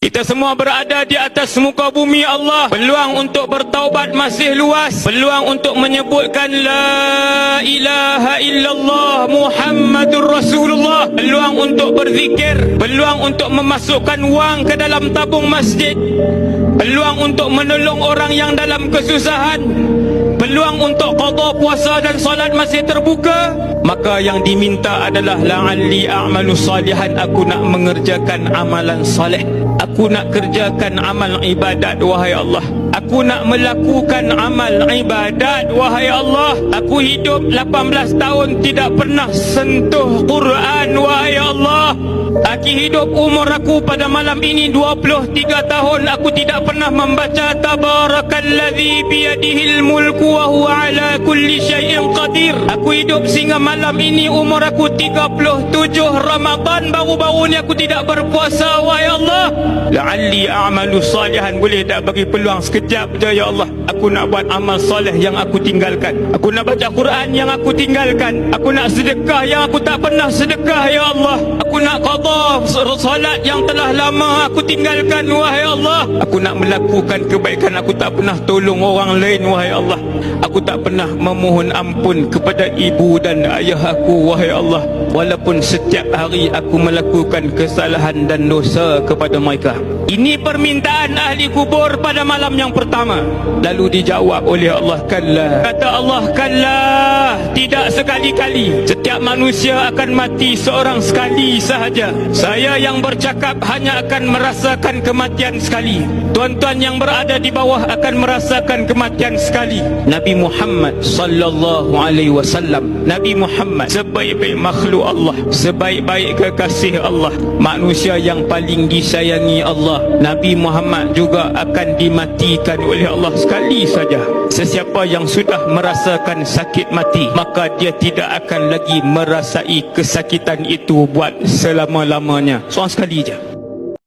Kita semua berada di atas muka bumi Allah. Peluang untuk bertaubat masih luas. Peluang untuk menyebutkan La ilaha illallah Muhammadur Rasulullah. Peluang untuk berzikir. Peluang untuk memasukkan wang ke dalam tabung masjid. Peluang untuk menolong orang yang dalam kesusahan. Peluang untuk qada puasa dan solat masih terbuka. Maka yang diminta adalah la'alli a'malu salihan. Aku nak mengerjakan amalan saleh. Aku nak kerjakan amal ibadat, wahai Allah. Aku nak melakukan amal ibadat, wahai Allah. Aku hidup 18 tahun tidak pernah sentuh Quran, wahai Allah. Aku hidup umur aku pada malam ini 23 tahun. Aku tidak pernah membaca Tabarakalladzi biyadihil mulku wa huwa ala kulli syai'in qadir. Aku hidup sehingga malam ini umur aku 37 Ramadan. Baru-baru ni aku tidak berpuasa, wahai Allah. La'alli a'malu salihan. Boleh tak bagi peluang sekejap je, ya Allah. Aku nak buat amal soleh yang aku tinggalkan. Aku nak baca Quran yang aku tinggalkan. Aku nak sedekah yang aku tak pernah sedekah, ya Allah. Aku nak qada salat yang telah lama aku tinggalkan, wahai Allah. Aku nak melakukan kebaikan. Aku tak pernah tolong orang lain, wahai Allah. Aku tak pernah memohon ampun kepada ibu dan ayah aku, wahai Allah. Walaupun setiap hari aku melakukan kesalahan dan dosa kepada mereka. Ini permintaan ahli kubur pada malam yang pertama. Lalu dijawab oleh Allah, kalla. Kata Allah, kalla. Tidak sekali-kali. Setiap manusia akan mati seorang sekali sahaja. Saya yang bercakap hanya akan merasakan kematian sekali. Tuan-tuan yang berada di bawah akan merasakan kematian sekali. Nabi Muhammad sallallahu alaihi wasallam, Nabi Muhammad sebaik-baik makhluk Allah, sebaik-baik kekasih Allah, manusia yang paling disayangi Allah. Nabi Muhammad juga akan dimatikan oleh Allah sekali saja. Sesiapa yang sudah merasakan sakit mati, maka dia tidak akan lagi merasai kesakitan itu buat selama-lamanya. Seorang sekali je.